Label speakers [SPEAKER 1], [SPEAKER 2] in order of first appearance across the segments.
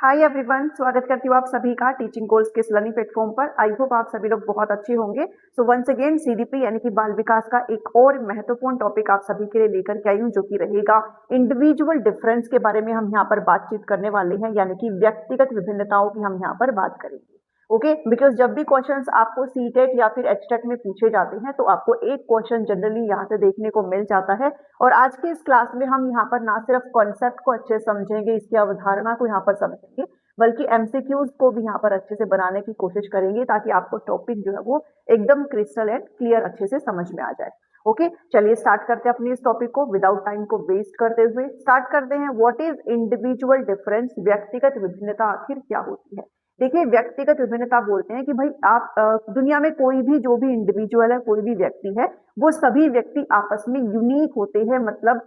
[SPEAKER 1] Hi everyone, स्वागत करती हूँ आप सभी का टीचिंग कोर्स के लर्निंग प्लेटफॉर्म पर। आई होप आप सभी लोग बहुत अच्छे होंगे। सो वंस अगेन सीडीपी यानी कि बाल विकास का एक और महत्वपूर्ण टॉपिक आप सभी के लिए लेकर के आई हूँ, जो कि रहेगा इंडिविजुअल डिफरेंस के बारे में। हम यहाँ पर बातचीत करने वाले हैं, यानी कि व्यक्तिगत विभिन्नताओं की हम यहाँ पर बात करेंगे। ओके, बिकॉज जब भी क्वेश्चंस आपको सीटेट या फिर एचटेट में पूछे जाते हैं तो आपको एक क्वेश्चन जनरली यहाँ से देखने को मिल जाता है। और आज की इस क्लास में हम यहाँ पर ना सिर्फ कॉन्सेप्ट को अच्छे समझेंगे, इसकी अवधारणा को यहाँ पर समझेंगे, बल्कि एमसीक्यूज को भी यहाँ पर अच्छे से बनाने की कोशिश करेंगे, ताकि आपको टॉपिक जो है वो एकदम क्रिस्टल एंड क्लियर अच्छे से समझ में आ जाए। ओके, चलिए स्टार्ट करते हैं अपनी इस टॉपिक को विदाउट टाइम को वेस्ट करते हुए। स्टार्ट करते हैं, व्हाट इज इंडिविजुअल डिफरेंस, व्यक्तिगत विभिन्नता आखिर क्या होती है। देखिए, व्यक्तिगत विभिन्नता बोलते हैं कि भाई आप दुनिया में कोई भी जो भी इंडिविजुअल है, कोई भी व्यक्ति है, वो सभी व्यक्ति आपस में यूनिक होते हैं। मतलब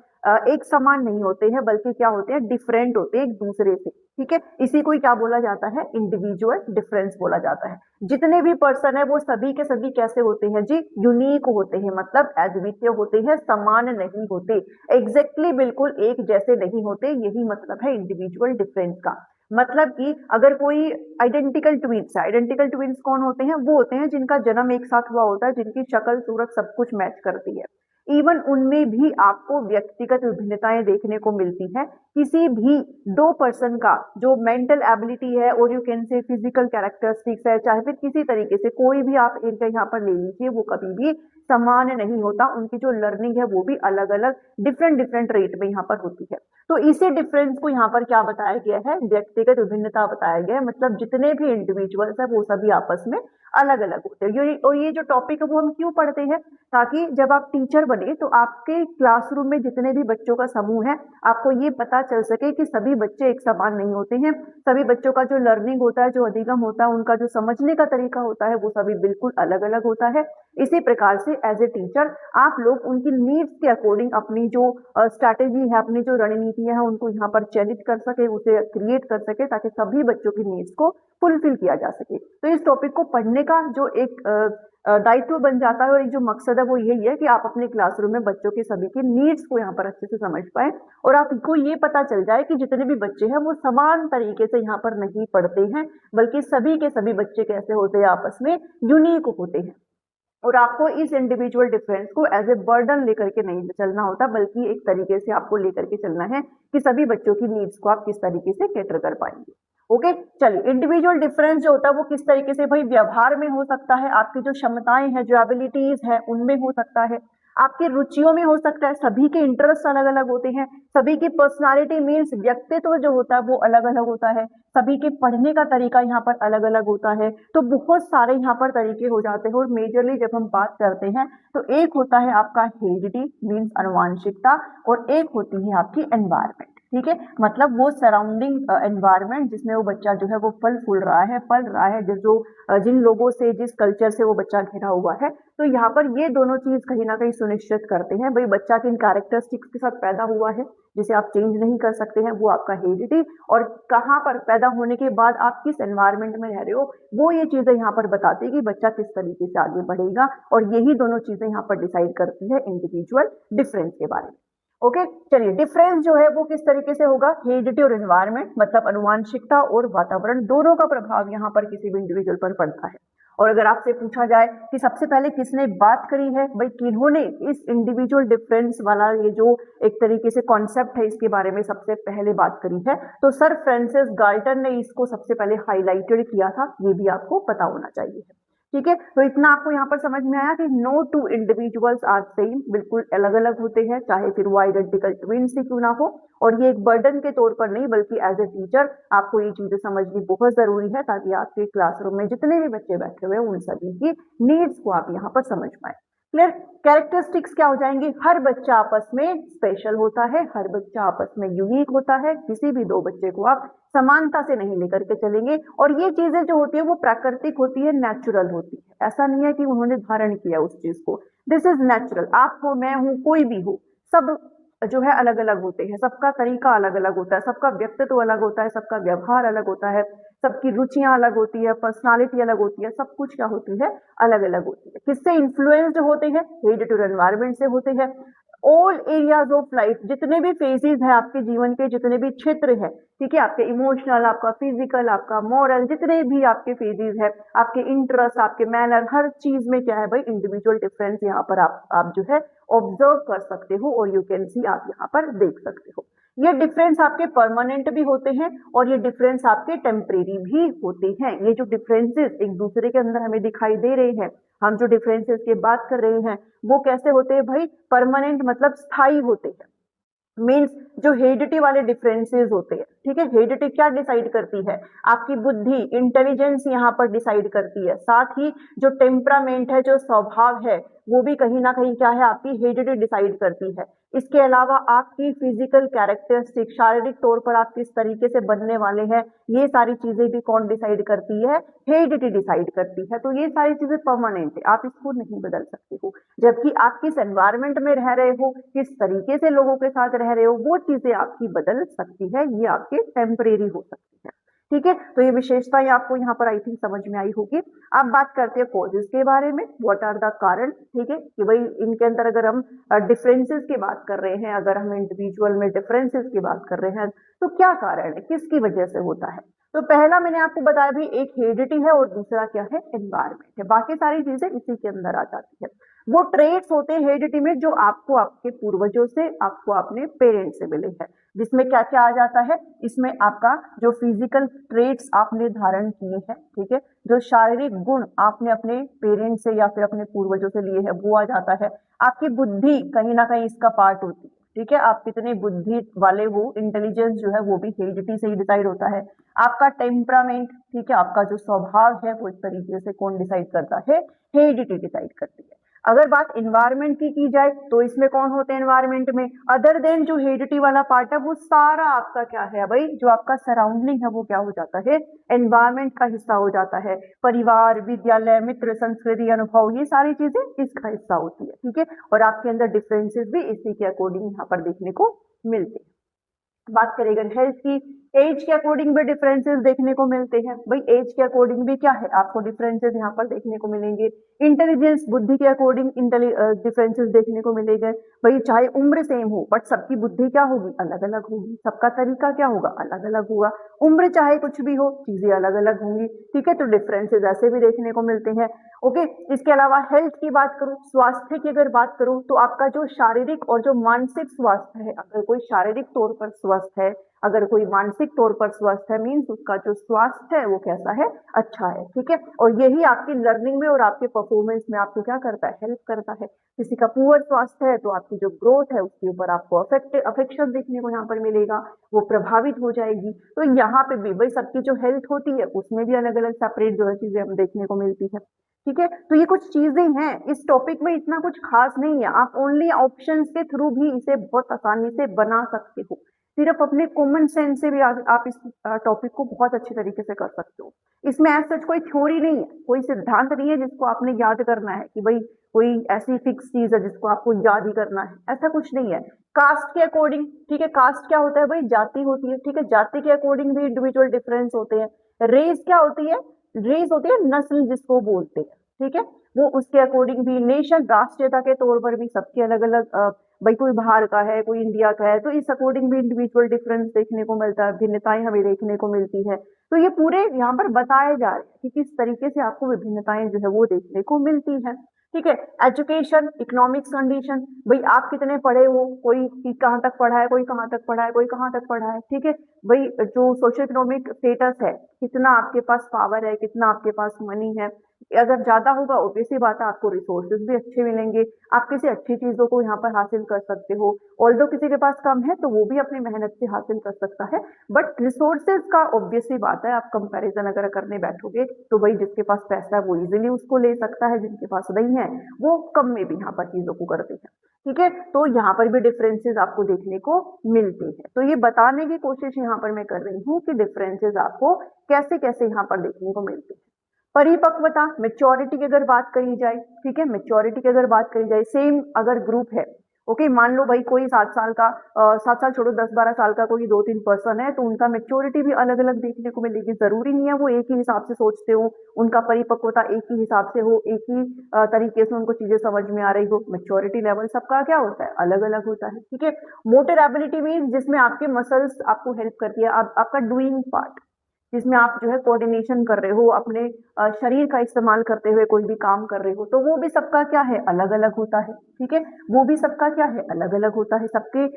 [SPEAKER 1] एक समान नहीं होते हैं, बल्कि क्या होते हैं, डिफरेंट होते हैं एक दूसरे से। ठीक है, इसी को क्या बोला जाता है, इंडिविजुअल डिफरेंस बोला जाता है। जितने भी पर्सन है वो सभी के सभी कैसे होते हैं जी, यूनिक होते हैं। मतलब अद्वितीय होते हैं, समान नहीं होते, एग्जैक्टली बिल्कुल एक जैसे नहीं होते। यही मतलब है इंडिविजुअल डिफरेंस का। मतलब कि अगर कोई आइडेंटिकल ट्विंस है, आइडेंटिकल ट्विंस कौन होते हैं, वो होते हैं जिनका जन्म एक साथ हुआ होता है, जिनकी शक्ल सूरत सब कुछ मैच करती है। इवन उनमें भी आपको व्यक्तिगत विभिन्नताएं देखने को मिलती है। किसी भी दो पर्सन का जो मेंटल एबिलिटी है, और you can say physical characteristics है, चाहे फिर किसी तरीके से कोई भी आप इनका यहाँ पर ले लीजिए, वो कभी भी समान नहीं होता। उनकी जो लर्निंग है वो भी अलग अलग डिफरेंट डिफरेंट रेट में यहाँ पर होती है। तो इसी डिफरेंस को यहाँ पर क्या बताया गया है, व्यक्तिगत विभिन्नता बताया गया है। मतलब जितने भी इंडिविजुअल्स है वो सभी आपस में अलग अलग होते हैं। और ये जो टॉपिक है वो हम क्यों पढ़ते हैं, ताकि जब आप टीचर बने तो आपके क्लासरूम में जितने भी बच्चों का समूह है, आपको ये पता चल सके कि सभी बच्चे एक समान नहीं होते हैं। सभी बच्चों का जो लर्निंग होता है, जो अधिगम होता है, उनका जो समझने का तरीका होता है, वो सभी बिल्कुल अलग अलग होता है। इसी प्रकार से एज ए टीचर आप लोग उनकी नीड्स के अकॉर्डिंग अपनी जो स्ट्रैटेजी है, अपनी जो रणनीतियां हैं, उनको यहाँ पर चयनित कर सके, उसे क्रिएट कर सके, ताकि सभी बच्चों की नीड्स को फुलफिल किया जा सके। तो इस टॉपिक को पढ़ने का जो एक दायित्व बन जाता है, और एक जो मकसद है वो यही है कि आप अपने क्लासरूम में बच्चों के सभी की नीड्स को यहाँ पर अच्छे से समझ पाए, और आपको ये पता चल जाए कि जितने भी बच्चे हैं वो समान तरीके से यहाँ पर नहीं पढ़ते हैं, बल्कि सभी के सभी बच्चे कैसे होते हैं, आपस में यूनिक होते हैं। और आपको इस इंडिविजुअल डिफरेंस को एज ए बर्डन लेकर के नहीं चलना होता, बल्कि एक तरीके से आपको लेकर के चलना है कि सभी बच्चों की नीड्स को आप किस तरीके से कैटर कर पाएंगे। ओके, चलिए, इंडिविजुअल डिफरेंस जो होता है वो किस तरीके से, भाई व्यवहार में हो सकता है, आपकी जो क्षमताएं हैं, जो एबिलिटीज है, उनमें हो सकता है, आपकी रुचियों में हो सकता है। सभी के इंटरेस्ट अलग अलग होते हैं, सभी की पर्सनालिटी मीन्स व्यक्तित्व जो होता है वो अलग अलग होता है, सभी के पढ़ने का तरीका यहाँ पर अलग अलग होता है। तो बहुत सारे यहाँ पर तरीके हो जाते हैं। और मेजरली जब हम बात करते हैं तो एक होता है आपका हेरिडिटी मीन्स अनुवांशिकता, और एक होती है आपकी एनवायरमेंट। ठीक है, मतलब वो सराउंडिंग एनवायरमेंट जिसमें वो बच्चा जो है वो फल फूल रहा है, पल रहा है, जिन लोगों से, जिस कल्चर से वो बच्चा घिरा हुआ है। तो यहाँ पर ये दोनों चीज कहीं ना कहीं सुनिश्चित करते हैं, भाई बच्चा किन कैरेक्टरिस्टिक्स के साथ पैदा हुआ है, जिसे आप चेंज नहीं कर सकते हैं, वो आपका हेरिडिटी, और कहाँ पर पैदा होने के बाद आप किस एनवायरमेंट में रह रहे हो, वो ये चीजें यहाँ पर बताती है कि बच्चा किस तरीके से आगे बढ़ेगा। और यही दोनों चीजें यहाँ पर डिसाइड करती है इंडिविजुअल डिफरेंस के बारे में। ओके, चलिए, डिफरेंस जो है वो किस तरीके से होगा, हेरिडिटी और एनवायरमेंट, मतलब अनुवांशिकता और वातावरण, दोनों का प्रभाव यहाँ पर किसी भी इंडिविजुअल पर पड़ता है। और अगर आपसे पूछा जाए कि सबसे पहले किसने बात करी है, भाई किन्होंने इस इंडिविजुअल डिफरेंस वाला ये जो एक तरीके से कॉन्सेप्ट है, इसके बारे में सबसे पहले बात करी है, तो सर फ्रांसिस गाल्टन ने इसको सबसे पहले हाईलाइटेड किया था। ये भी आपको पता होना चाहिए। ठीक है, तो इतना आपको यहाँ पर समझ में आया कि no two individuals are same, बिल्कुल अलग अलग होते हैं, चाहे फिर वो आइडेंटिकल ट्विन्स ही क्यों ना हो। और ये एक बर्डन के तौर पर नहीं, बल्कि एज ए टीचर आपको ये चीजें समझनी बहुत जरूरी है, ताकि आपके क्लासरूम में जितने भी बच्चे बैठे हुए हैं उन सभी की नीड्स को आप यहाँ पर समझ पाए। क्लियर, कैरेक्टरिस्टिक्स क्या हो जाएंगी, हर बच्चा आपस में स्पेशल होता है, हर बच्चा आपस में यूनिक होता है, किसी भी दो बच्चे को आप समानता से नहीं लेकर के चलेंगे। और ये चीजें जो होती है वो प्राकृतिक होती है, नेचुरल होती है। ऐसा नहीं है कि उन्होंने धारण किया उस चीज को, दिस इज नेचुरल। आप हो, मैं हूं, कोई भी हो, सब जो है अलग अलग होते हैं, सबका तरीका अलग अलग होता है, सबका व्यक्तित्व अलग होता है, सबका व्यवहार अलग होता है, सबकी रुचियां अलग होती है, पर्सनालिटी अलग होती है, सब कुछ क्या होती है, अलग अलग होती है। किससे इन्फ्लुएंस्ड होते हैं, हेरिडिटी और एनवायरमेंट से होते हैं। ऑल एरियाज ऑफ लाइफ, जितने भी फेजेस हैं आपके जीवन के, जितने भी क्षेत्र है, ठीक है, आपके इमोशनल, आपका फिजिकल, आपका मॉरल, जितने भी आपके फेजेस है, आपके इंटरेस्ट, आपके मैनर, हर चीज में क्या है भाई, इंडिविजुअल डिफरेंस यहाँ पर आप जो है ऑब्जर्व कर सकते हो और यू कैन सी, आप यहाँ पर देख सकते हो। ये डिफरेंस आपके परमानेंट भी होते हैं और ये डिफरेंस आपके टेम्परेरी भी होते हैं। ये जो डिफरेंसेस एक दूसरे के अंदर हमें दिखाई दे रहे हैं, हम जो डिफरेंसेस की बात कर रहे हैं, वो कैसे होते हैं भाई, परमानेंट मतलब स्थायी होते हैं। मीन्स जो हेरिडिटी वाले डिफरेंसेस होते हैं, ठीक है, हेरिडिटी क्या डिसाइड करती है, आपकी बुद्धि, इंटेलिजेंस यहाँ पर डिसाइड करती है। साथ ही जो टेम्परामेंट है, जो स्वभाव है, वो भी कहीं ना कहीं क्या है, आपकी हेरिडिटी डिसाइड करती है। इसके अलावा आपकी फिजिकल कैरेक्टरिस्टिक, शारीरिक तौर पर आप किस तरीके से बनने वाले हैं, ये सारी चीजें भी कौन डिसाइड करती है, हेरिडिटी डिसाइड करती है। तो ये सारी चीजें परमानेंट है, आप इसको नहीं बदल सकते हो। जबकि आप किस एनवायरमेंट में रह रहे हो, किस तरीके से लोगों के साथ रह रहे हो, वो चीजें आपकी बदल सकती है, ये आपके टेम्परेरी हो सकती है। ठीक है, तो ये विशेषताएं आपको यहाँ पर आई थिंक समझ में आई होगी। अब बात करते हैं कॉजेज के बारे में, व्हाट आर द कारण। ठीक है, कि भाई इनके अंदर अगर हम डिफरेंसेस की बात कर रहे हैं, अगर हम इंडिविजुअल में डिफरेंसेस की बात कर रहे हैं, तो क्या कारण है, किसकी वजह से होता है। तो पहला मैंने आपको बताया भी, एक हेरिडिटी है और दूसरा क्या है, एनवायरमेंट है। बाकी सारी चीजें इसी के अंदर आ जाती है। वो ट्रेट्स होते हैं हेरिडिटी में जो आपको आपके पूर्वजों से, आपको अपने पेरेंट्स से मिले हैं, जिसमें क्या क्या आ जाता है, इसमें आपका जो फिजिकल ट्रेट्स आपने धारण किए हैं, ठीक है, जो शारीरिक गुण आपने अपने पेरेंट्स से या फिर अपने पूर्वजों से लिए हैं, वो आ जाता है। आपकी बुद्धि कहीं ना कहीं इसका पार्ट होती है, ठीक है, आप कितने बुद्धि वाले हो, इंटेलिजेंस जो है वो भी हेरिडिटी से ही डिसाइड होता है। आपका टेम्परामेंट, ठीक है, आपका जो स्वभाव है वो एक तरीके से कौन डिसाइड करता है, हेरिडिटी डिसाइड करती है। अगर बात एनवायरमेंट की जाए तो इसमें कौन होते हैं एनवायरमेंट में, अदर देन जो हेरिडिटी वाला पार्ट है, वो सारा आपका क्या है भाई, जो आपका सराउंडिंग है वो क्या हो जाता है, एनवायरमेंट का हिस्सा हो जाता है। परिवार, विद्यालय, मित्र, संस्कृति, अनुभव, ये सारी चीजें इसका हिस्सा होती है। ठीक है, और आपके अंदर डिफरेंसेस भी इसी के अकॉर्डिंग यहाँ पर देखने को मिलते हैं। बात करेंगे हेल्थ की, एज के अकॉर्डिंग भी डिफरेंसेस देखने को मिलते हैं। भाई एज के अकॉर्डिंग भी क्या है, आपको डिफरेंसेस यहाँ पर देखने को मिलेंगे। इंटेलिजेंस, बुद्धि के अकॉर्डिंग डिफरेंसेस देखने को मिलेंगे। भाई चाहे उम्र सेम हो बट सबकी बुद्धि क्या होगी, अलग अलग होगी, सबका तरीका क्या होगा, अलग अलग होगा। उम्र चाहे कुछ भी हो, चीजें अलग अलग होंगी। ठीक है, तो डिफरेंसेस ऐसे भी देखने को मिलते हैं। ओके, इसके अलावा हेल्थ की बात करूं, स्वास्थ्य की अगर बात करूं, तो आपका जो शारीरिक और जो मानसिक स्वास्थ्य है, अगर कोई शारीरिक तौर पर स्वस्थ है, अगर कोई मानसिक तौर पर स्वस्थ है, मीन्स उसका जो स्वास्थ्य है वो कैसा है, अच्छा है। ठीक है, और यही आपकी लर्निंग में और आपके परफॉर्मेंस में आपको क्या करता है, हेल्प करता है। किसी का पुअर स्वास्थ्य है तो आपकी जो ग्रोथ है उसके ऊपर आपको अफेक्शन देखने को यहाँ पर मिलेगा, वो प्रभावित हो जाएगी। तो यहाँ पे भी भाई सबकी जो हेल्थ होती है उसमें भी अलग अलग सेपरेट जो है चीजें हम देखने को मिलती है। ठीक है, तो ये कुछ चीजें हैं, इस टॉपिक में इतना कुछ खास नहीं है, आप ओनली ऑप्शंस के थ्रू भी इसे बहुत आसानी से बना सकते हो। सिर्फ अपने कॉमन सेंस से भी आप इस टॉपिक को बहुत अच्छे तरीके से कर सकते हो। इसमें ऐसा कोई थ्योरी नहीं है, कोई सिद्धांत नहीं है जिसको आपने याद करना है कि भाई कोई ऐसी फिक्स चीज है जिसको आपको याद ही करना है, ऐसा कुछ नहीं है। कास्ट के अकॉर्डिंग, ठीक है, कास्ट क्या होता है भाई, जाति होती है। ठीक है, जाति के अकॉर्डिंग भी इंडिविजुअल डिफरेंस होते हैं। रेस क्या होती है, रेस होती है नस्ल जिसको बोलते हैं। ठीक है, वो उसके अकॉर्डिंग भी, नेशन राष्ट्रीयता के तौर पर भी सबके अलग अलग, भाई कोई बाहर का है, कोई इंडिया का है, तो इस अकॉर्डिंग भी इंडिविजुअल डिफरेंस देखने को मिलता है, भिन्नताएं हमें देखने को मिलती है। तो ये पूरे यहाँ पर बताए जा रहे हैं कि किस तरीके से आपको विभिन्नताएं जो है वो देखने को मिलती है। ठीक है, एजुकेशन, इकोनॉमिक्स कंडीशन, भाई आप कितने पढ़े हो, कोई कहाँ तक पढ़ा है, कोई कहाँ तक पढ़ा है, कोई कहाँ तक पढ़ा है। ठीक है, भाई जो सोशो इकोनॉमिक स्टेटस है, कितना आपके पास पावर है, कितना आपके पास मनी है, अगर ज्यादा होगा ऑब्वियसली बात है आपको रिसोर्सेज भी अच्छे मिलेंगे, आप किसी अच्छी चीजों को यहाँ पर हासिल कर सकते हो। ऑल्दो किसी के पास कम है तो वो भी अपनी मेहनत से हासिल कर सकता है, बट रिसोर्सेज का ऑब्वियसली बात है, आप कंपैरिजन अगर करने बैठोगे तो भाई जिसके पास पैसा है वो इजीली उसको ले सकता है, जिनके पास नहीं है वो कम में भी यहाँ पर चीजों को करते हैं। ठीक है, तो यहाँ पर भी डिफरेंसेस आपको देखने को मिलते हैं। तो ये बताने की कोशिश यहाँ पर मैं कर रही हूँ कि डिफरेंसेस आपको कैसे कैसे यहाँ पर देखने को मिलते हैं। परिपक्वता, मेच्योरिटी की अगर बात करी जाए, ठीक है, मेच्योरिटी की अगर बात करी जाए, सेम अगर ग्रुप है ओके, मान लो भाई कोई 7 साल का 7 साल छोड़ो 10-12 साल का कोई 2-3 पर्सन है, तो उनका मेच्योरिटी भी अलग अलग देखने को मिलेगी। जरूरी नहीं है वो एक ही हिसाब से सोचते हो, उनका परिपक्वता एक ही हिसाब से हो, एक ही तरीके से उनको चीजें समझ में आ रही हो। मेच्योरिटी लेवल सबका क्या होता है, अलग अलग होता है। ठीक है, मोटर एबिलिटी मीन जिसमें आपके मसल्स आपको हेल्प करती है, आपका डूइंग पार्ट, जिसमें आप जो है कोऑर्डिनेशन कर रहे हो, अपने शरीर का इस्तेमाल करते हुए कोई भी काम कर रहे हो, तो वो भी सबका क्या है, अलग अलग होता है। ठीक है, वो भी सबका क्या है, अलग अलग होता है। सबके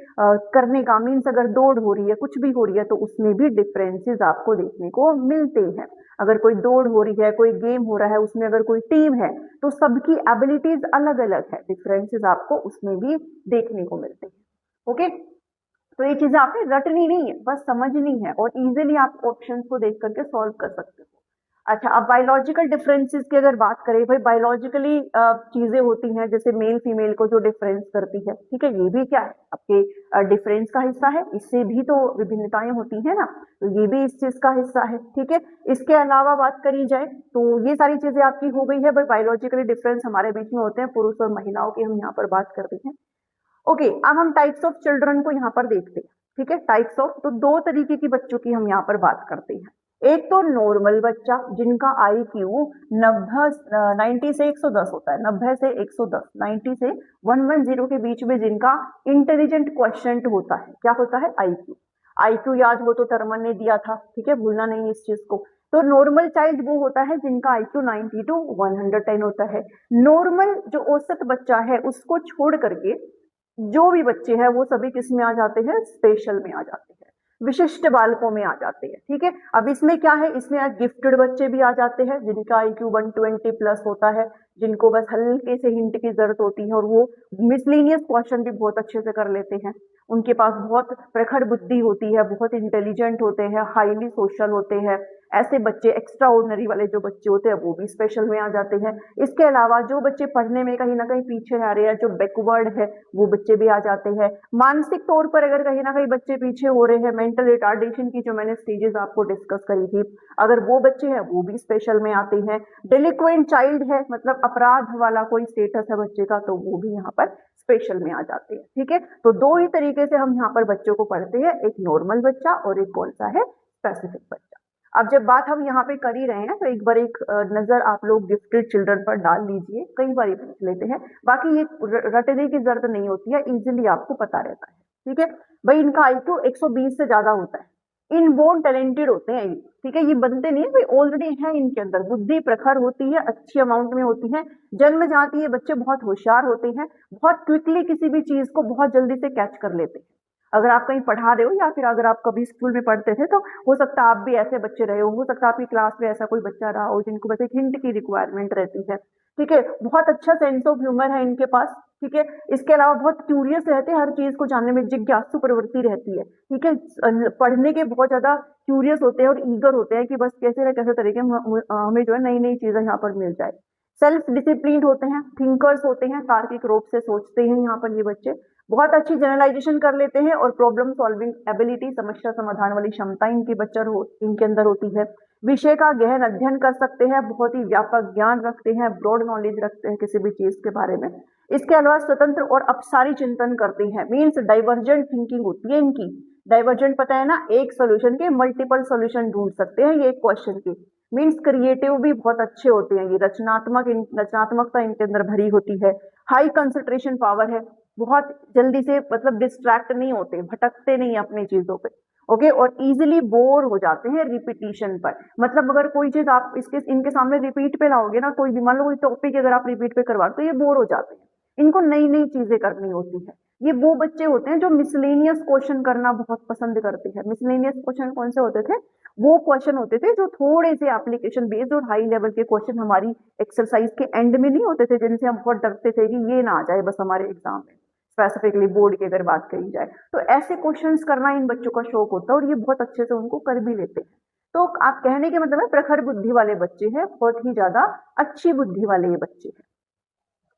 [SPEAKER 1] करने का मीन्स अगर दौड़ हो रही है, कुछ भी हो रही है, तो उसमें भी डिफरेंसेस आपको देखने को मिलते हैं। अगर कोई दौड़ हो रही है, कोई गेम हो रहा है, उसमें अगर कोई टीम है, तो सबकी एबिलिटीज अलग अलग है, डिफरेंसेस आपको उसमें भी देखने को मिलते हैं। ओके, तो ये चीजें आपने रटनी नहीं है, बस समझनी है, और इजीली आप ऑप्शंस को देख करके सॉल्व कर सकते हो। अच्छा, अब बायोलॉजिकल डिफरेंसेस की अगर बात करें, भाई बायोलॉजिकली चीजें होती हैं जैसे मेल फीमेल को जो डिफरेंस करती है। ठीक है, ये भी क्या है, आपके डिफरेंस का हिस्सा है, इससे भी तो विभिन्नताएं होती है ना, तो ये भी इस चीज का हिस्सा है। ठीक है, इसके अलावा बात करी जाए तो ये सारी चीजें आपकी हो गई है, भाई बायोलॉजिकली डिफरेंस हमारे बीच में होते हैं, पुरुष और महिलाओं की हम यहाँ पर बात करते हैं। ओके, अब हम टाइप्स ऑफ चिल्ड्रन को यहाँ पर देखते हैं। ठीक है, टाइप्स ऑफ, तो दो तरीके की बच्चों की हम यहाँ पर बात करते हैं। एक तो नॉर्मल बच्चा जिनका IQ 90 से 110 होता है, 90 से 110, 90 से 110 के बीच में, जिनका इंटेलिजेंट क्वेश्चंट होता है। क्या होता है, IQ याद हो तो टर्मन ने दिया था। ठीक है, भूलना नहीं इस चीज को। तो नॉर्मल चाइल्ड वो होता है जिनका IQ 90 to 110 होता है। नॉर्मल जो औसत बच्चा है, उसको छोड़ करके जो भी बच्चे हैं वो सभी किस में आ जाते हैं, स्पेशल में आ जाते हैं, विशिष्ट बालकों में आ जाते हैं। ठीक है, अब इसमें क्या है, इसमें गिफ्टेड बच्चे भी आ जाते हैं जिनका IQ 120 प्लस होता है, जिनको बस हल्के से हिंट की जरूरत होती है और वो मिसलेनियस क्वेश्चन भी बहुत अच्छे से कर लेते हैं। उनके पास बहुत प्रखर बुद्धि होती है, बहुत इंटेलिजेंट होते हैं, हाईली सोशल होते हैं। ऐसे बच्चे, एक्स्ट्रा ऑर्डिनरी वाले जो बच्चे होते हैं, वो भी स्पेशल में आ जाते हैं। इसके अलावा जो बच्चे पढ़ने में कहीं ना कहीं पीछे आ रहे हैं, जो बैकवर्ड है, वो बच्चे भी आ जाते हैं। मानसिक तौर पर अगर कहीं ना कहीं बच्चे पीछे हो रहे हैं, मेंटल रिटार्डेशन की जो मैंने स्टेजेस आपको डिस्कस करी थी, अगर वो बच्चे हैं वो भी स्पेशल में आते हैं। डेलिक्वेंट चाइल्ड है, मतलब अपराध वाला कोई स्टेटस है बच्चे का, तो वो भी यहाँ पर स्पेशल में आ जाते हैं। ठीक है, तो दो ही तरीके से हम यहाँ पर बच्चों को पढ़ते हैं, एक नॉर्मल बच्चा और एक कौन सा है, स्पेसिफिक बच्चा। अब जब बात हम यहाँ पे कर ही रहे हैं, तो एक बार एक नजर आप लोग गिफ्टेड चिल्ड्रन पर डाल लीजिए, कई बार पूछ लेते हैं, बाकी ये रटने की जरूरत नहीं होती है, इजीली आपको पता रहता है। ठीक है, भाई इनका IQ 120 से ज्यादा होता है, इनबोर्न टैलेंटेड होते हैं ये। ठीक है, ये बनते नहीं भाई, ऑलरेडी है इनके अंदर, बुद्धि प्रखर होती है, अच्छी अमाउंट में होती है, जन्म जाती है, बच्चे बहुत होशियार होते हैं, बहुत क्विकली किसी भी चीज को बहुत जल्दी से कैच कर लेते हैं। अगर आप कहीं पढ़ा रहे हो या फिर अगर आप कभी स्कूल में पढ़ते थे, तो हो सकता है आप भी ऐसे बच्चे रहे हो सकता है आपकी क्लास में ऐसा कोई बच्चा रहा हो जिनको बस एक हिंट की रिक्वायरमेंट रहती है। ठीक है, बहुत अच्छा सेंस ऑफ ह्यूमर है इनके पास। ठीक है, इसके अलावा बहुत क्यूरियस रहते हैं, हर चीज को जानने में जिज्ञासु प्रवृत्ति रहती है। ठीक है, पढ़ने के बहुत ज्यादा क्यूरियस होते हैं और ईगर होते हैं कि बस कैसे न कैसे तरीके हमें जो है नई नई चीजें यहाँ पर मिल जाए। सेल्फ डिसिप्लिन होते हैं, थिंकर्स होते हैं, तार्किक रूप से सोचते हैं यहाँ पर ये बच्चे, बहुत अच्छी जनरलाइजेशन कर लेते हैं, और प्रॉब्लम सॉल्विंग एबिलिटी, समस्या समाधान वाली क्षमता इनके अंदर होती है। विषय का गहन अध्ययन कर सकते हैं, बहुत ही व्यापक ज्ञान रखते हैं, ब्रॉड नॉलेज रखते हैं किसी भी चीज के बारे में। इसके अलावा स्वतंत्र और अपसारी चिंतन करते हैं, मीन्स डाइवर्जेंट थिंकिंग होती है इनकी। डाइवर्जेंट पता है ना, एक सोल्यूशन के मल्टीपल सोल्यूशन ढूंढ सकते हैं ये एक क्वेश्चन के। मीन्स क्रिएटिव भी बहुत अच्छे होते हैं ये, रचनात्मकता इनके अंदर भरी होती है। हाई कंसंट्रेशन पावर है, बहुत जल्दी से मतलब डिस्ट्रैक्ट नहीं होते, भटकते नहीं अपनी चीजों पे। ओके, और इजीली बोर हो जाते हैं रिपीटिशन पर, मतलब अगर कोई चीज आप इनके सामने रिपीट पे लाओगे ना, कोई भी मान लो कोई टॉपिक अगर आप रिपीट पे करवा तो ये बोर हो जाते हैं, इनको नई नई चीजें करनी होती है। ये वो बच्चे होते हैं जो मिसलेनियस क्वेश्चन करना बहुत पसंद करते हैं। मिसलेनियस क्वेश्चन कौन से होते थे, वो क्वेश्चन होते थे जो थोड़े से एप्लीकेशन बेस्ड और हाई लेवल के क्वेश्चन हमारी एक्सरसाइज के एंड में नहीं होते थे, जिनसे हम बहुत डरते थे कि ये ना आ जाए बस हमारे एग्जाम में, स्पेसिफिकली बोर्ड की अगर बात करी जाए। तो ऐसे क्वेश्चंस करना इन बच्चों का शौक होता है और ये बहुत अच्छे से उनको कर भी लेते हैं। तो आप कहने के मतलब है प्रखर बुद्धि वाले बच्चे हैं, बहुत ही ज्यादा अच्छी बुद्धि वाले ये बच्चे हैं।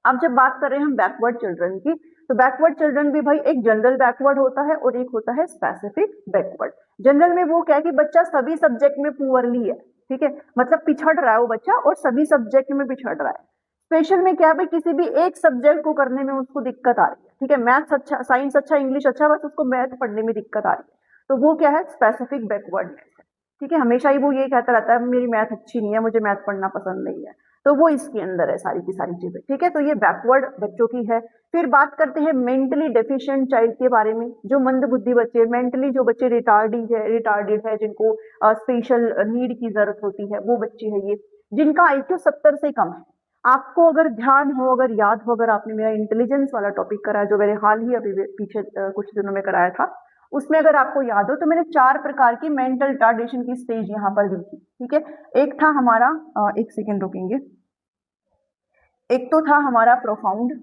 [SPEAKER 1] अब जब बात कर रहे हैं हम बैकवर्ड चिल्ड्रन की, तो बैकवर्ड चिल्ड्रन भी भाई एक जनरल बैकवर्ड होता है और एक होता है स्पेसिफिक बैकवर्ड। जनरल में वो क्या है कि बच्चा सभी सब्जेक्ट में पुअरली है, ठीक है, मतलब पिछड़ रहा है वो बच्चा और सभी सब्जेक्ट में पिछड़ रहा है। स्पेशल में क्या है भाई, किसी भी एक सब्जेक्ट को करने में उसको दिक्कत आ रही है, ठीक है, मैथ्स अच्छा, साइंस अच्छा, इंग्लिश अच्छा, बस उसको मैथ पढ़ने में दिक्कत आ रही है, तो वो क्या है, स्पेसिफिक बैकवर्डनेस है। ठीक है, हमेशा ही वो ये कहता रहता है मेरी मैथ अच्छी नहीं है, मुझे मैथ पढ़ना पसंद नहीं है, तो वो इसके अंदर है सारी की सारी चीजें। ठीक है, तो ये बैकवर्ड बच्चों की है। फिर बात करते हैं मेंटली डेफिशिएंट चाइल्ड के बारे में, जो मंद बुद्धि बच्चे, मेंटली जो बच्चे रिटार्डेड है, जिनको स्पेशल नीड की जरूरत होती है, वो बच्चे हैं ये, जिनका IQ 70 से कम है। आपको अगर ध्यान हो, अगर याद हो, अगर आपने मेरा इंटेलिजेंस वाला टॉपिक करा जो मैंने हाल ही अभी पीछे कुछ दिनों में कराया था, उसमें अगर आपको याद हो तो मैंने 4 प्रकार की मेंटल रिटार्डेशन की स्टेज यहाँ पर दी थी। ठीक है, एक था हमारा, एक सेकेंड रुकेंगे, एक तो था हमारा प्रोफाउंड,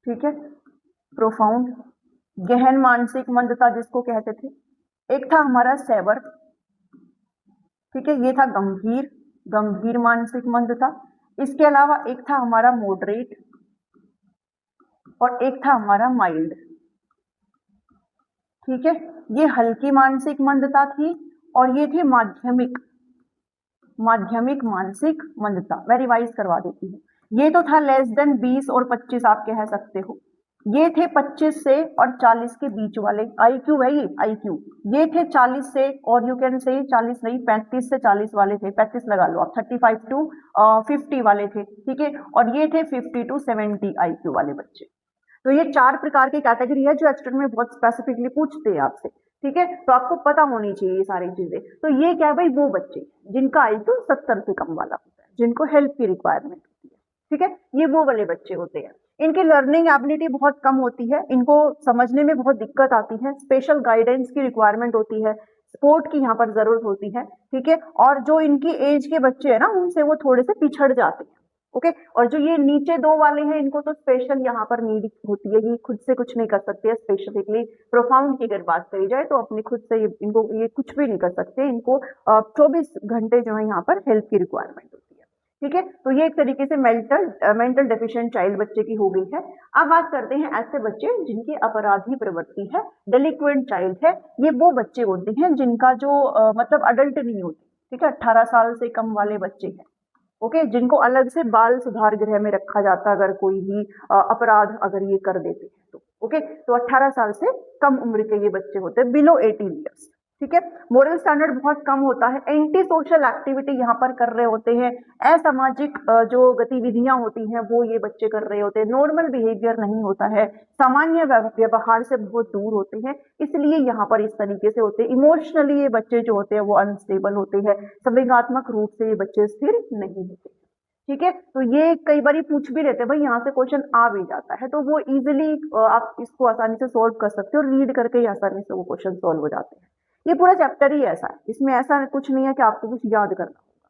[SPEAKER 1] ठीक है, प्रोफाउंड, गहन मानसिक मंदता जिसको कहते थे। एक था हमारा सेवर, ठीक है, ये था गंभीर, गंभीर मानसिक मंदता। इसके अलावा एक था हमारा मॉडरेट और एक था हमारा माइल्ड। ठीक है, ये हल्की मानसिक मंदता थी और ये थी माध्यमिक, माध्यमिक मानसिक मंदता। मैं रिवाइज करवा देती हूँ। ये तो था लेस देन 20 और 25 आप कह सकते हो, ये थे 25 से और 40 के बीच वाले, IQ है ये IQ। ये थे 40 से, और यू कैन से 40 नहीं, 35 से 40 वाले थे, 35 लगा लो आप, 35 टू 50 वाले थे। ठीक है, और ये थे 50 टू 70 IQ वाले बच्चे। तो ये 4 प्रकार की कैटेगरी है जो एक्सटर्न में बहुत स्पेसिफिकली पूछते हैं आपसे। ठीक है, तो आपको पता होनी चाहिए ये सारी चीजें। तो ये क्या है भाई, वो बच्चे जिनका IQ 70 से कम वाला होता है, जिनको हेल्प की रिक्वायरमेंट होती है। ठीक है, ये वो वाले बच्चे होते हैं। इनकी लर्निंग एबिलिटी बहुत कम होती है, इनको समझने में बहुत दिक्कत आती है, स्पेशल गाइडेंस की रिक्वायरमेंट होती है, सपोर्ट की यहाँ पर जरूरत होती है। ठीक है, और जो इनकी एज के बच्चे हैं ना, उनसे वो थोड़े से पिछड़ जाते हैं। ओके, और जो ये नीचे 2 वाले हैं, इनको तो स्पेशल यहाँ पर नीड होती है, ये खुद से कुछ नहीं कर सकते। स्पेसिफिकली प्रोफाउंड की अगर बात करी जाए तो अपनी खुद से इनको ये कुछ भी नहीं कर सकते, इनको 24 घंटे जो है यहाँ पर हेल्प की रिक्वायरमेंट होती है। ठीक है, तो ये एक तरीके से मेंटल डेफिशिएंट चाइल्ड बच्चे की हो गई है। अब बात करते हैं ऐसे बच्चे जिनकी अपराधी प्रवृत्ति है, डेलिक्वेंट चाइल्ड है। ये वो बच्चे होते हैं जिनका जो मतलब अडल्ट नहीं होते। ठीक है, 18 साल से कम वाले बच्चे हैं। ओके, जिनको अलग से बाल सुधार गृह में रखा जाता अगर कोई भी अपराध अगर ये कर देते हैं तो। ओके, तो 18 साल से कम उम्र के ये बच्चे होते हैं, बिलो 18 ईयर्स। ठीक है, मोरल स्टैंडर्ड बहुत कम होता है, एंटी सोशल एक्टिविटी यहाँ पर कर रहे होते हैं, असामाजिक जो गतिविधियां होती हैं वो ये बच्चे कर रहे होते हैं, नॉर्मल बिहेवियर नहीं होता है, सामान्य व्यवहार से बहुत दूर होते हैं, इसलिए यहाँ पर इस तरीके से होते हैं। इमोशनली ये बच्चे जो होते हैं वो अनस्टेबल होते हैं, संवेगात्मक रूप से ये बच्चे स्थिर नहीं होते। ठीक है, तो ये कई बार पूछ भी लेते हैं भाई, यहाँ से क्वेश्चन आ भी जाता है, तो वो इजिली आप इसको आसानी से सोल्व कर सकते हो, रीड करके ही आसानी से वो क्वेश्चन सोल्व हो जाते हैं। ये पूरा चैप्टर ही ऐसा है, इसमें ऐसा कुछ नहीं है कि आपको कुछ याद करना होगा।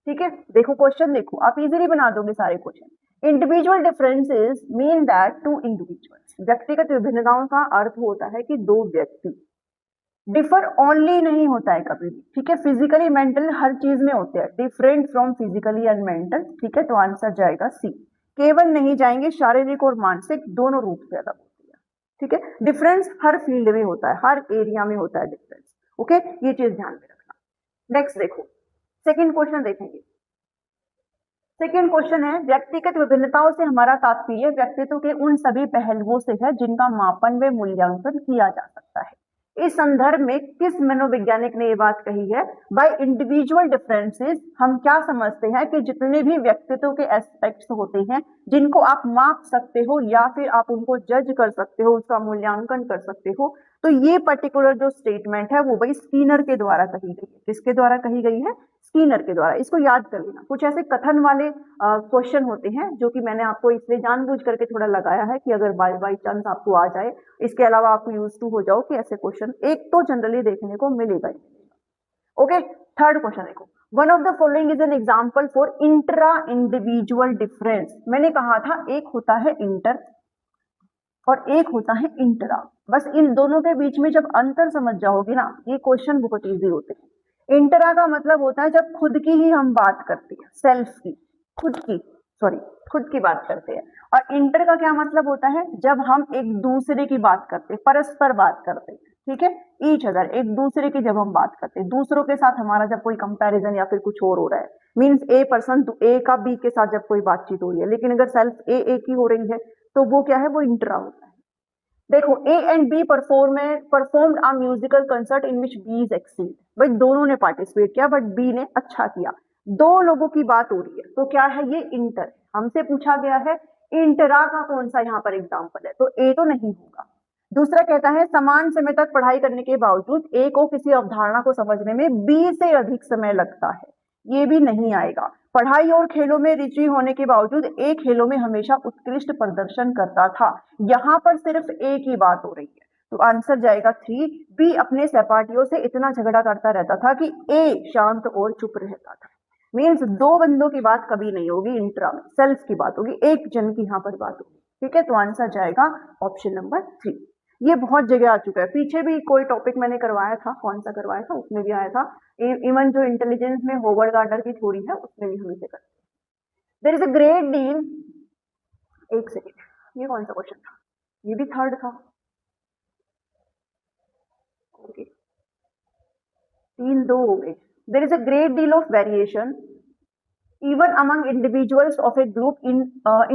[SPEAKER 1] ठीक है, देखो क्वेश्चन देखो, आप इजीली बना दोगे सारे question. Individual differences mean that two individuals, व्यक्तिगत विभिन्नताओं का अर्थ होता है कि दो व्यक्ति, डिफर ओनली नहीं होता है कभी भी। ठीक है, फिजिकली मेंटल हर चीज में होते हैं, different from physically and mental. ठीक है, तो आंसर जाएगा सी। केवल नहीं जाएंगे, शारीरिक और मानसिक दोनों रूप से अलग होती है। ठीक है, डिफरेंस हर फील्ड में होता है, हर एरिया में होता है डिफरेंस। ओके, ये चीज ध्यान में रखना। नेक्स्ट देखो, सेकेंड क्वेश्चन देखेंगे। सेकेंड क्वेश्चन है, व्यक्तिगत विभिन्नताओं से हमारा तात्पर्य व्यक्तित्व के उन सभी पहलुओं से है जिनका मापन व मूल्यांकन किया जा सकता है। इस संदर्भ में किस मनोवैज्ञानिक ने ये बात कही है, बाय इंडिविजुअल डिफरेंसेस हम क्या समझते हैं कि जितने भी व्यक्तित्व के एस्पेक्ट्स होते हैं जिनको आप माप सकते हो या फिर आप उनको जज कर सकते हो, उसका मूल्यांकन कर सकते हो, तो ये पर्टिकुलर जो स्टेटमेंट है वो भाई स्कीनर के द्वारा कही गई है। किसके द्वारा कही गई है? स्कीनर के द्वारा। इसको याद कर लेना। कुछ ऐसे कथन वाले क्वेश्चन होते हैं जो कि मैंने आपको इसलिए जानबूझ करके थोड़ा लगाया है कि अगर बाई चांस आपको आ जाए, इसके अलावा आपको यूज टू हो जाओ कि ऐसे क्वेश्चन एक तो जनरली देखने को मिलेगा ही मिलेगा। ओके, थर्ड क्वेश्चन देखो, one of the following is an example for intra individual difference. मैंने कहा था एक होता है इंटर और एक होता है इंट्रा। बस इन दोनों के बीच में जब अंतर समझ जाओगे ना, ये क्वेश्चन बहुत इजी होते हैं। इंट्रा का मतलब होता है जब खुद की ही हम बात करते हैं, सेल्फ की, खुद की बात करते हैं। और इंटर का क्या मतलब होता है? जब हम एक दूसरे की बात करते हैं, परस्पर बात करते हैं। ठीक है, ईच अदर, एक दूसरे की जब हम बात करते हैं, दूसरों के साथ हमारा जब कोई कंपैरिजन या फिर कुछ और हो रहा है, मींस ए पर्सन ए का बी के साथ जब कोई बातचीत हो रही है, लेकिन अगर सेल्फ ए की हो रही है तो वो क्या है, वो इंट्रा होता है। देखो A and B performed a musical concert in which B is exceed, भाई दोनों ने पार्टिसिपेट किया बट बी ने अच्छा किया, दो लोगों की बात हो रही है, तो क्या है, ये इंटर। हमसे पूछा गया है इंटरा का कौन सा यहाँ पर एग्जाम्पल है, तो ए तो नहीं होगा। दूसरा कहता है समान समय तक पढ़ाई करने के बावजूद ए को किसी अवधारणा को समझने में बी से अधिक समय लगता है, ये भी नहीं आएगा। पढ़ाई और खेलों में रुचि होने के बावजूद ए खेलों में हमेशा उत्कृष्ट प्रदर्शन करता था, यहाँ पर सिर्फ ए की बात हो रही है, तो आंसर जाएगा 3। बी अपने सहपाठियों से इतना झगड़ा करता रहता था कि ए शांत और चुप रहता था। मीन्स दो बंदों की बात कभी नहीं होगी इंट्रा में, सेल्फ की बात होगी, एक जन की यहाँ पर बात होगी, ठीक है। तो आंसर जाएगा ऑप्शन नंबर 3। ये बहुत जगह आ चुका है, पीछे भी कोई टॉपिक मैंने करवाया था, कौन सा करवाया था, उसमें भी आया था। इवन जो इंटेलिजेंस में होवर्ड गार्डनर की थ्योरी है उसमें भी हम इसे करते हैं। There is a great deal, एक सेकेंड, ये कौन सा क्वेश्चन था, ये भी थर्ड था, ओके, 3-2 हो गए। There is a great deal of variation even among individuals of a group in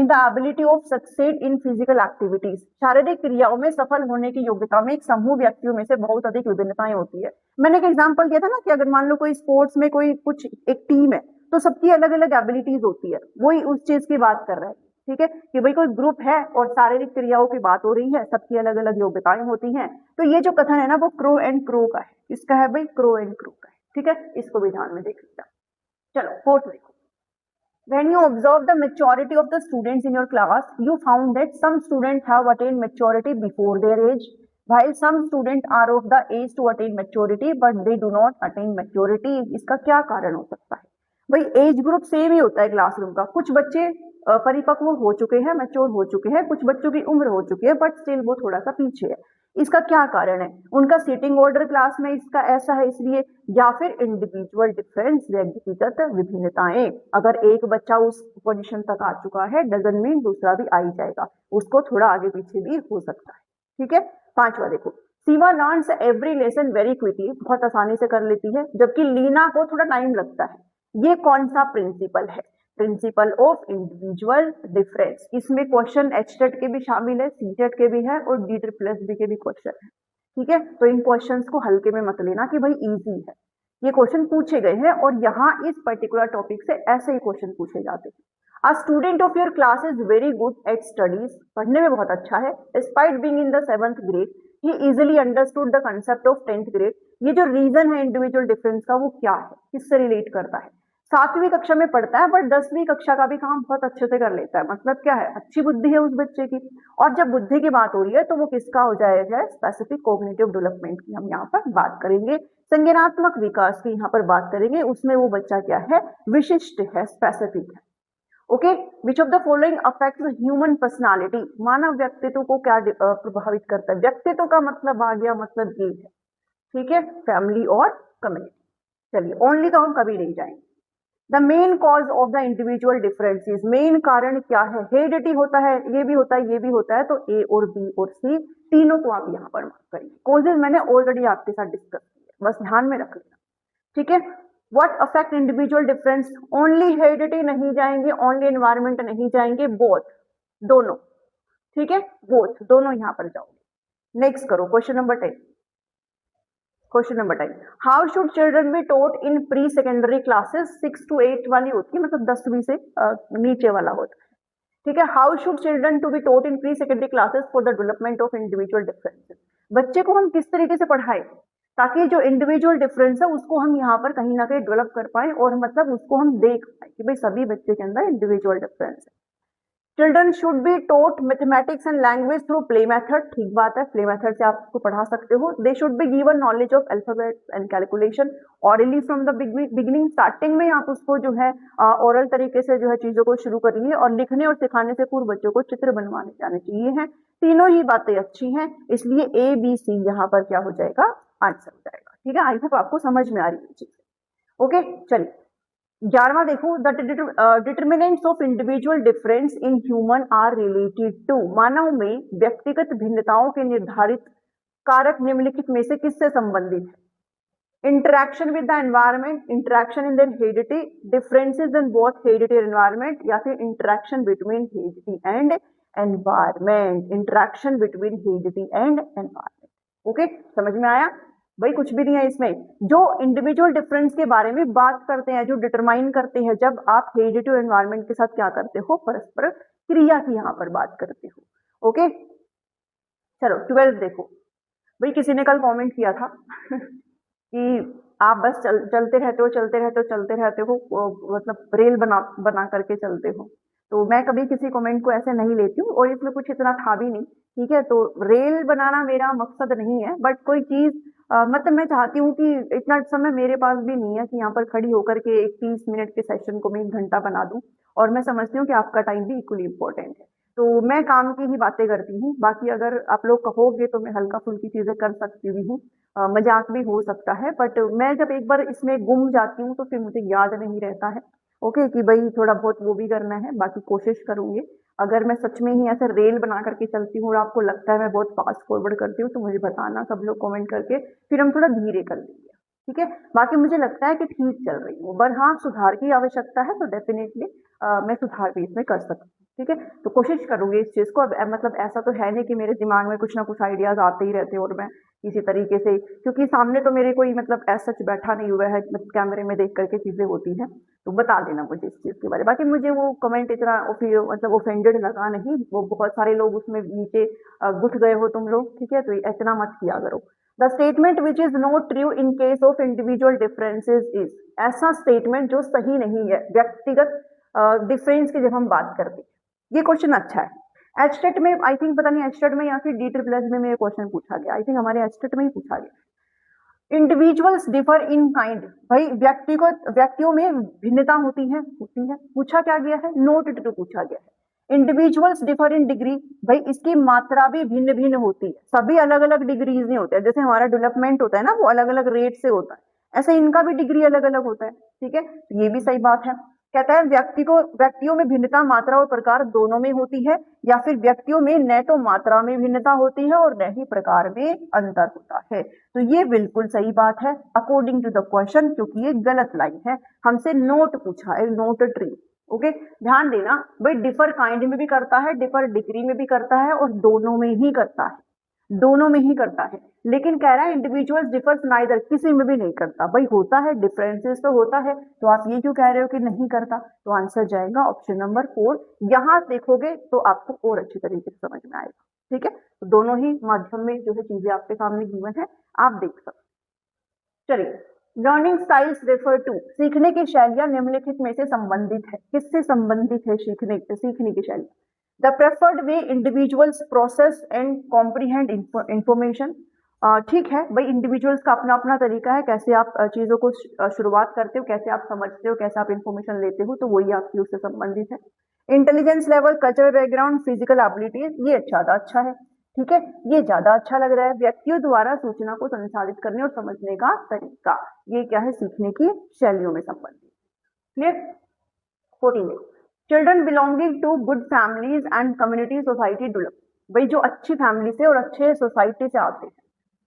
[SPEAKER 1] the ability of succeed in physical activities, शारीरिक क्रियाओं में सफल होने की योग्यता में एक समूह व्यक्तियों में से बहुत अधिक विभिन्नताएं होती है। मैंने एक एग्जांपल दिया था ना कि अगर मान लो कोई स्पोर्ट्स में कोई कुछ एक टीम है तो सबकी अलग अलग एबिलिटीज होती है, वही उस चीज की बात कर रहे हैं, ठीक है, कि भाई कोई ग्रुप है और शारीरिक क्रियाओं की बात हो रही है, सबकी अलग अलग योग्यताएं होती हैं। तो ये जो कथन है ना वो क्रो एंड क्रो का है, किसका है भाई, क्रो एंड क्रो का है, ठीक है, इसको भी ध्यान में देख लीजिए। चलो फोर्थ देखो, when you observe the maturity of the students in your class, you found that some students have attained maturity before their age, while some students are of the age to attain maturity, but they do not attain maturity. इसका क्या कारण हो सकता है भाई, age group same ही होता है classroom का, कुछ बच्चे परिपक्व हो चुके हैं, मैच्योर हो चुके हैं, कुछ बच्चों की उम्र हो चुकी है बट स्टिल वो थोड़ा सा पीछे है। इसका क्या कारण है, उनका सीटिंग ऑर्डर क्लास में इसका ऐसा है इसलिए, या फिर इंडिविजुअल डिफरेंस, व्यक्तिगत विभिन्नताएं। अगर एक बच्चा उस पोजीशन तक आ चुका है डजंट मीन दूसरा भी आ ही जाएगा, उसको थोड़ा आगे पीछे भी हो सकता है, ठीक है। पांचवा देखो, Seema learns every lesson very quickly, बहुत आसानी से कर लेती है, जबकि लीना को थोड़ा टाइम लगता है। ये कौन सा प्रिंसिपल है, प्रिंसिपल ऑफ इंडिविजुअल डिफरेंस। इसमें क्वेश्चन एचटेट के भी शामिल है, सीटेट के भी है और DBB के भी क्वेश्चन है, ठीक है। तो इन क्वेश्चंस को हल्के में मत लेना कि भाई इजी है, ये क्वेश्चन पूछे गए हैं और यहाँ इस पर्टिकुलर टॉपिक से ऐसे ही क्वेश्चन पूछे जाते हैं। A student of your class is very good at studies, पढ़ने में बहुत अच्छा है, despite being in the 7th grade, he easily understood the concept of 10th grade। ये जो रीजन है इंडिविजुअल डिफरेंस का वो क्या है, किससे रिलेट करता है, 7वीं कक्षा में पढ़ता है बट 10वीं कक्षा का भी काम बहुत अच्छे से कर लेता है, मतलब क्या है, अच्छी बुद्धि है उस बच्चे की। और जब बुद्धि की बात हो रही है तो वो किसका हो जाएगा, स्पेसिफिक कॉग्निटिव डेवलपमेंट की हम यहाँ पर बात करेंगे, संज्ञानात्मक विकास की यहाँ पर बात करेंगे, उसमें वो बच्चा क्या है, विशिष्ट है, स्पेसिफिक है, okay. Which of the following affects human personality, मानव व्यक्तित्व को क्या प्रभावित करता है, व्यक्तित्व का मतलब आ गया, मतलब ये है, ठीक है, फैमिली और कम्युनिटी। चलिए ओनली तो हम कभी नहीं जाएंगे। The main cause of the individual differences, main कारण क्या है, हेरिडिटी होता है, ये भी होता है, ये भी होता है, तो ए और बी और सी तीनों को आप यहाँ पर मार्क करिए। कॉजेज मैंने ऑलरेडी आपके साथ डिस्कस किया, बस ध्यान में रख लेना, ठीक है। What affect individual difference, only heredity नहीं जाएंगे, ओनली एनवायरमेंट नहीं जाएंगे, बोथ, दोनों, ठीक है, बोथ, दोनों यहाँ पर जाओगे। नेक्स्ट करो question number 10। Question number 10, how should children B taught in pre secondary classes, 6 to 8 वाली होती है, मतलब 10वीं से नीचे वाला होता है, ठीक है। How should children to be taught in pre secondary classes for the development of individual differences, बच्चे को हम किस तरीके से पढ़ाएं ताकि जो इंडिविजुअल डिफरेंस है उसको हम यहाँ पर कहीं ना कहीं डेवलप कर पाए और मतलब उसको हम देख पाए कि भाई सभी बच्चे के अंदर इंडिविजुअल डिफरेंस है। Children should be taught mathematics and language through play method, ठीक बात है, प्ले मेथड से आप उसको पढ़ा सकते हो। They should be given knowledge of alphabets and calculation hourly from the beginning, starting में आप उसको जो है ओरल तरीके से जो है चीजों को शुरू करिए और लिखने और सिखाने से पूर्व बच्चों को चित्र बनवाने जाने चाहिए हैं। तीनों ही बातें अच्छी हैं, इसलिए ABC यहाँ पर क्या हो जाएगा, आंसर हो जाएगा, ठीक है। आई होप आपको समझ में आ रही है चीज, ओके। चलिए 11वां देखो, the determinants of individual difference in human are related to, मानव में व्यक्तिगत भिन्नताओं के निर्धारित कारक निम्नलिखित में से किससे संबंधित है, interaction with the environment, interaction in their heredity, differences in both heredity and environment, या फिर interaction between heredity and environment, interaction between humanity and environment. Okay, समझ में आया भाई? कुछ भी नहीं है इसमें। जो इंडिविजुअल डिफरेंस के बारे में बात करते हैं, जो डिटरमाइन करते हैं, जब आप ह्यूमैनिटी और एनवायरमेंट के साथ क्या करते हो, परस्पर क्रिया की यहाँ पर बात करते हो। ओके, चलो 12 देखो भाई। किसी ने कल कमेंट किया था कि आप बस चलते रहते हो, चलते रहते हो, चलते रहते हो, मतलब रेल बना करके चलते हो। तो मैं कभी किसी कमेंट को ऐसे नहीं लेती हूँ, और इसमें कुछ इतना था भी नहीं, ठीक है। तो रेल बनाना मेरा मकसद नहीं है, बट कोई चीज मतलब मैं चाहती हूँ कि इतना समय मेरे पास भी नहीं है कि यहाँ पर खड़ी होकर के एक 30 मिनट के सेशन को मैं 1 घंटा बना दूं। और मैं समझती हूँ कि आपका टाइम भी इक्वली इम्पोर्टेंट है। तो मैं काम की ही बातें करती हूँ, बाकी अगर आप लोग कहोगे तो मैं हल्का फुल्की चीजें कर सकती भी हूँ, मजाक भी हो सकता है। बट मैं जब एक बार इसमें गुम जाती हूँ तो फिर मुझे याद नहीं रहता है, ओके, कि भाई थोड़ा बहुत वो भी करना है। बाकी कोशिश करूंगी। अगर मैं सच में ही ऐसे रेल बना करके चलती हूँ और आपको लगता है मैं बहुत फास्ट फॉरवर्ड करती हूँ, तो मुझे बताना सब लोग कमेंट करके, फिर हम थोड़ा धीरे कर लेंगे, ठीक है। बाकी मुझे लगता है कि ठीक चल रही हूँ, पर हाँ सुधार की आवश्यकता है, तो डेफिनेटली मैं सुधार भी इसमें कर सकती हूँ, ठीक है। तो कोशिश करूंगी इस चीज को। अब मतलब ऐसा तो है नहीं कि मेरे दिमाग में कुछ ना कुछ आइडियाज आते ही रहते हैं और मैं किसी तरीके से, क्योंकि सामने तो मेरे कोई मतलब ऐसा सच बैठा नहीं हुआ है, मतलब कैमरे में देख करके चीजें होती हैं, तो बता देना मुझे इस चीज के बारे में। बाकी मुझे वो कमेंट इतना मतलब ऑफेंडेड लगा नहीं, वो बहुत सारे लोग उसमें नीचे घुस गए हो तुम लोग, ठीक है, तो इतना मत किया करो। The statement which is not true in case of individual differences is, ऐसा स्टेटमेंट जो सही नहीं है व्यक्तिगत डिफरेंस की जब हम बात करते हैं। ये क्वेश्चन अच्छा है। एचटेट में आई थिंक, पता नहीं एचटेट में या फिर DSSS में ये क्वेश्चन पूछा गया, आई थिंक हमारे एचटेट में ही पूछा गया। इंडिविजुअल्स डिफर इन काइंड, भाई व्यक्तियों में भिन्नता होती है, पूछा क्या गया है, नोट टू पूछा गया है। इंडिविजुअल्स डिफर इन डिग्री, भाई इसकी मात्रा भी भिन्न भिन्न होती है, सभी अलग अलग डिग्रीज नहीं होते हैं। जैसे हमारा डेवलपमेंट होता है ना, वो अलग अलग रेट से होता है, ऐसे इनका भी डिग्री अलग अलग होता है, ठीक है। ये भी सही बात है। कहता है व्यक्तियों में भिन्नता मात्रा और प्रकार दोनों में होती है, या फिर व्यक्तियों में न तो मात्रा में भिन्नता होती है और न ही प्रकार में अंतर होता है। तो ये बिल्कुल सही बात है अकॉर्डिंग टू द क्वेश्चन, क्योंकि ये गलत लाइन है। हमसे नोट पूछा है, नोट ट्री। ओके, ध्यान देना भाई, डिफर काइंड में भी करता है, डिफर डिग्री में भी करता है, और दोनों में ही करता है, दोनों में ही करता है। लेकिन कह रहा है इंडिविजुअल्स डिफर्स नाइदर, किसी में भी नहीं करता। भाई होता है, डिफरेंसेस तो होता है, तो आप ये क्यों कह रहे हो कि नहीं करता? तो आंसर जाएगा ऑप्शन नंबर 4। यहां देखोगे तो आपको और अच्छी तरीके से समझ में आएगा, ठीक है। तो दोनों ही माध्यम में जो है चीजें आपके सामने गिवन है, आप देख सकते। चलिए, लर्निंग स्टाइल्स रेफर टू, सीखने की शैलियां निम्नलिखित में से संबंधित है। किससे संबंधित है सीखने की शैली? The preferred way individuals process and comprehend information, ठीक है भाई, इंडिविजुअल्स का अपना अपना तरीका है कैसे आप चीजों को शुरुआत करते हो, कैसे आप समझते हो, कैसे आप इंफॉर्मेशन लेते हो, तो वही आपकी उससे संबंधित है। Intelligence level, cultural background, physical abilities, ये ज्यादा अच्छा है, ठीक है, ये ज्यादा अच्छा लग रहा है। व्यक्तियों द्वारा सूचना को संसाधित करने और समझने का तरीका, ये क्या है, सीखने की शैलियों में संबंधित। Clear? 14, children belonging to good families and community society develop, भाई जो अच्छी फैमिली से और अच्छे सोसाइटी से आते हैं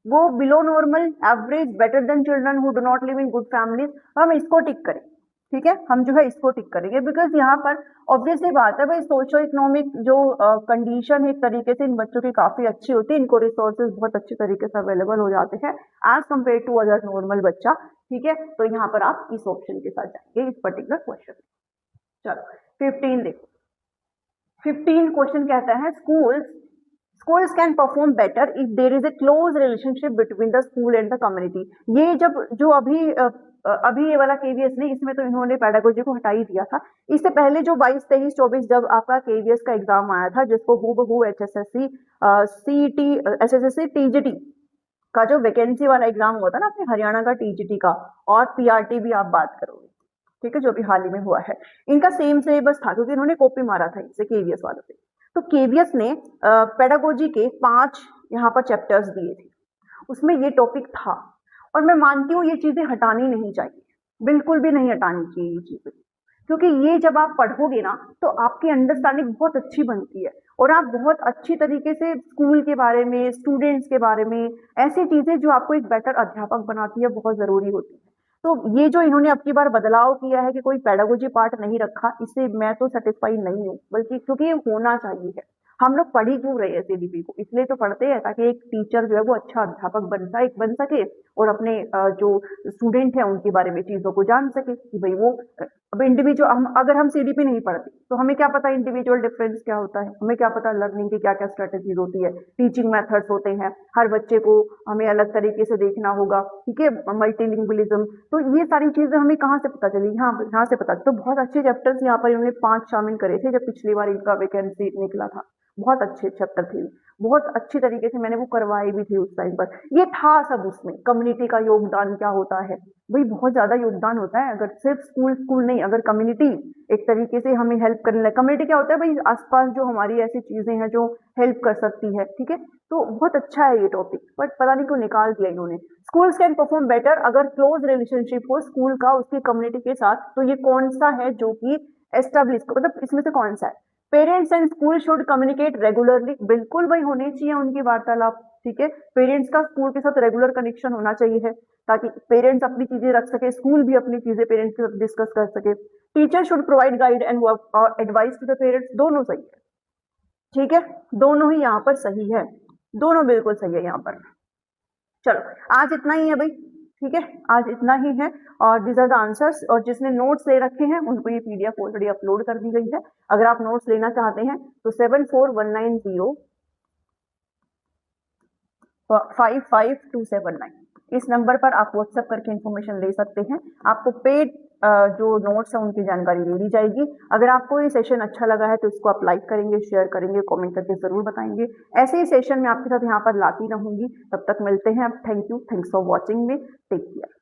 [SPEAKER 1] वो below normal, average, better than children who do not live in good families. हम इसको टिक करें, ठीक है, हम जो है इसको टिक करेंगे, बिकॉज यहाँ पर ऑब्वियसली बात है भाई, सोशो इकोनॉमिक जो कंडीशन एक तरीके से इन बच्चों की काफी अच्छी होती है, इनको रिसोर्सेज बहुत अच्छी तरीके से अवेलेबल हो जाते हैं as compare to other normal बच्चा, ठीक है। तो यहाँ पर आप इस ऑप्शन के साथ जाएंगे इस पर्टिकुलर क्वेश्चन। चलो 15 देखो। 15 क्वेश्चन कहता है schools can perform better if there is a close relationship between the school and the community। ये जब जो अभी ये वाला KVS नहीं, इसमें तो इन्होंने पेडागोजी को हटा ही दिया था। इससे पहले जो 22, 23, 24 जब आपका KVS का एग्जाम आया था, जिसको हूबहू SSSC TGT का जो वैकेंसी वाला एग्जाम हुआ था ना अपने हरियाणा का TGT का, और PRT भी आप बात करोगे, ठीक है, जो भी हाल ही में हुआ है, इनका सेम सिलेबस था, क्योंकि इन्होंने कॉपी मारा था इनसे KVS वालों से। तो KVS ने पेडागोजी के 5 यहाँ पर चैप्टर्स दिए थे, उसमें ये टॉपिक था, और मैं मानती हूँ ये चीजें हटानी नहीं चाहिए, बिल्कुल भी नहीं हटानी चाहिए ये चीजें, क्योंकि ये जब आप पढ़ोगे ना तो आपकी अंडरस्टैंडिंग बहुत अच्छी बनती है, और आप बहुत अच्छी तरीके से स्कूल के बारे में, स्टूडेंट्स के बारे में, ऐसी चीजें जो आपको एक बेटर अध्यापक बनाती है, बहुत जरूरी होती है। तो ये जो इन्होंने अब की बार बदलाव किया है कि कोई पेडागोजी पार्ट नहीं रखा, इससे मैं तो सेटिस्फाई नहीं हूँ, बल्कि क्योंकि ये होना चाहिए है। हम लोग पढ़ ही क्यों रहे हैं सीडीपी को? इसलिए तो पढ़ते हैं ताकि एक टीचर जो है वो अच्छा अध्यापक बन सके और अपने जो स्टूडेंट है उनके बारे में चीजों को जान सके कि भाई वो अब इंडिविजुअल अगर हम सीडीपी नहीं पढ़ते तो हमें क्या पता इंडिविजुअल डिफरेंस क्या होता है, हमें क्या पता लर्निंग की क्या क्या स्ट्रेटेजीज होती है, टीचिंग मेथड्स होते हैं, हर बच्चे को हमें अलग तरीके से देखना होगा, ठीक है, मल्टीलिंगुअलिज्म। तो ये सारी चीजें हमें कहाँ से पता चली? यहाँ से पता। तो बहुत अच्छे चैप्टर्स यहाँ पर इन्होंने 5 शामिल करे थे जब पिछली बार इनका वैकेंसी निकला था। बहुत अच्छे चैप्टर थे, बहुत अच्छी तरीके से मैंने वो करवाए भी थे उस टाइम पर। ये था सब उसमें, कम्युनिटी का योगदान क्या होता है, भाई बहुत ज्यादा योगदान होता है। अगर सिर्फ स्कूल नहीं, अगर कम्युनिटी एक तरीके से हमें हेल्प करने लगे, कम्युनिटी क्या होता है भाई, आसपास जो हमारी ऐसी चीजें हैं जो हेल्प कर सकती है, ठीक है। तो बहुत अच्छा है ये टॉपिक, बट पता नहीं क्यों निकाल दिया इन्होंने। स्कूल्स कैन परफॉर्म बेटर, अगर क्लोज रिलेशनशिप हो स्कूल का उसकी कम्युनिटी के साथ, तो ये कौन सा है जो कि एस्टेब्लिश, मतलब इसमें से कौन सा है? Parents and school should communicate regularly, बिल्कुल भाई होने चाहिए उनकी वार्तालाप, ठीक है। पेरेंट्स का स्कूल के साथ रेगुलर कनेक्शन होना चाहिए है ताकि पेरेंट्स अपनी चीजें रख सके, स्कूल भी अपनी चीजें पेरेंट्स के साथ डिस्कस कर सके। Teacher should provide guide and advice to the parents, दोनों सही है, ठीक है, दोनों ही यहाँ पर सही है, दोनों बिल्कुल सही है यहाँ पर। चलो आज इतना ही है भाई, ठीक है, आज इतना ही है। और दिस आर द आंसर्स, और जिसने नोट्स ले रखे हैं उनको ये पीडीएफ ऑलरेडी अपलोड कर दी गई है। अगर आप नोट्स लेना चाहते हैं तो 7419055279 इस नंबर पर आप व्हाट्सएप करके इन्फॉर्मेशन ले सकते हैं। आपको पेड जो नोट्स है उनकी जानकारी दे दी जाएगी। अगर आपको ये सेशन अच्छा लगा है तो इसको आप लाइक करेंगे, शेयर करेंगे, कमेंट करके जरूर बताएंगे। ऐसे ही सेशन में आपके साथ यहाँ पर लाती रहूंगी। तब तक मिलते हैं। Thank you, thanks for watching me, take care.